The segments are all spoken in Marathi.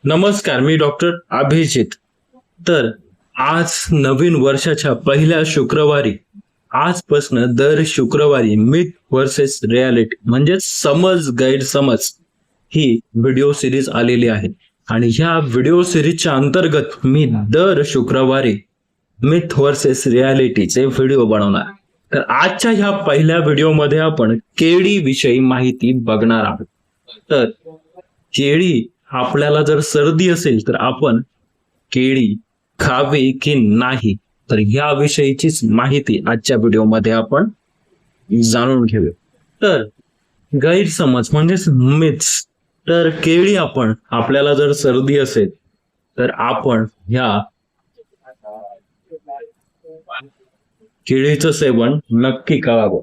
नमस्कार, मी डॉक्टर अभिजित. तर आज नवीन वर्षाच्या पहिल्या शुक्रवारी आजपासून दर शुक्रवारी मिथ वर्सेस रियालिटी म्हणजे समज गैरसमज ही व्हिडिओ सिरीज आलेली आहे. आणि ह्या व्हिडिओ सिरीजच्या अंतर्गत मी दर शुक्रवारी मिथ वर्सेस रियालिटीचे व्हिडिओ बनवणार. तर आजच्या ह्या पहिल्या व्हिडिओमध्ये आपण केळी विषयी माहिती बघणार आहोत. तर केळी आपल्याला जर सर्दी असेल तर आपण केळी खावी की नाही, तर याविषयीचीच माहिती आजच्या व्हिडिओमध्ये आपण जाणून घेऊया. तर गैरसमज म्हणजेच मिथ्स. तर केळी आपल्याला जर सर्दी असेल तर आपण ह्या केळीचं सेवन नक्की करावं.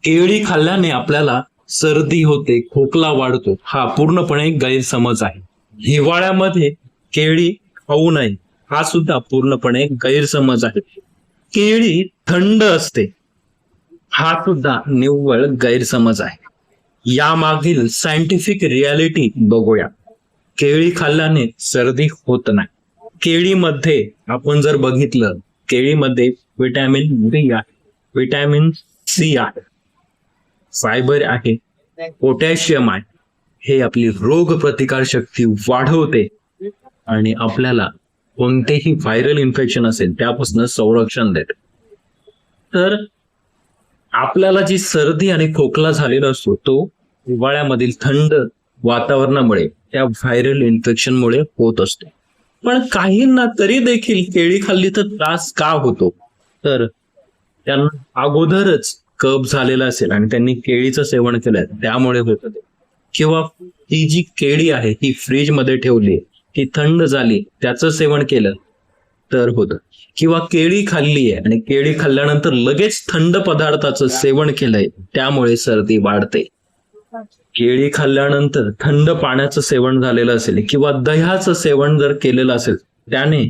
केळी खाल्ल्याने आपल्याला सर्दी होते, खोकला वाढतो, हा पूर्णपणे गैरसमज आहे. हिवाळ्यामध्ये केळी खाऊ नये हा सुद्धा पूर्णपणे गैरसमज आहे. केळी थंड असते हा सुद्धा निव्वळ गैरसमज आहे. यामागील सायंटिफिक रियालिटी बघूया. केळी खाल्ल्याने सर्दी होत नाही. केळीमध्ये आपण जर बघितलं, केळीमध्ये विटॅमिन बी आहे, विटॅमिन सी आहे, फायबर आहे, पोटॅशियम आहे. हे आपली रोग प्रतिकार शक्ती वाढवते आणि आपल्याला कोणतेही व्हायरल इन्फेक्शन असेल त्यापासून संरक्षण देते. तर आपल्याला जी सर्दी आणि खोकला झालेला असतो तो हिवाळ्यामधील थंड वातावरणामुळे त्या व्हायरल इन्फेक्शनमुळे होत असतो. पण काहींना तरी देखील केळी खाल्ली तर त्रास का होतो, तर त्यांना अगोदरच कफ झालेला असेल आणि त्यांनी केळीचं सेवन केलंय त्यामुळे होत ते. किंवा ही जी केळी आहे ही फ्रीज मध्ये ठेवली, ती थंड झाली, त्याचं सेवन केलं तर होतं. किंवा केळी खाल्ली आहे आणि केळी खाल्ल्यानंतर लगेच थंड पदार्थाचं सेवन केलंय त्यामुळे सर्दी वाढते. केळी खाल्ल्यानंतर थंड पाण्याचं सेवन झालेलं असेल किंवा दह्याचं सेवन जर केलेलं असेल त्याने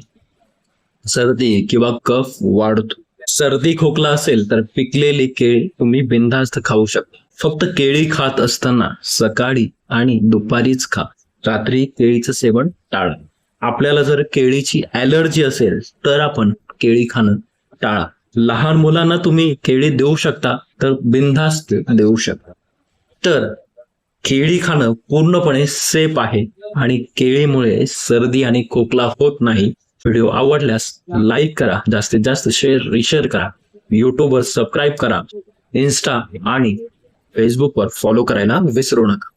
सर्दी किंवा कफ वाढतो. सर्दी खोकला असेल तर पिकलेली केळी तुम्ही बिनधास्त खाऊ शकता. फक्त केळी खात असताना सकाळी आणि दुपारीच खा, रात्री केळीचं सेवन टाळा. आपल्याला जर केळीची ॲलर्जी असेल तर आपण केळी खाणं टाळा. लहान मुलांना तुम्ही केळी देऊ शकता तर बिनधास्त देऊ शकता. तर केळी खाणं पूर्णपणे सेफ आहे आणि केळीमुळे सर्दी आणि खोकला होत नाही. व्हिडिओ आवडल्यास लाईक करा, जास्तीत जास्त शेअर करा, युट्यूबवर सबस्क्राईब करा, इन्स्टा आणि फेसबुकवर फॉलो करायला विसरू नका.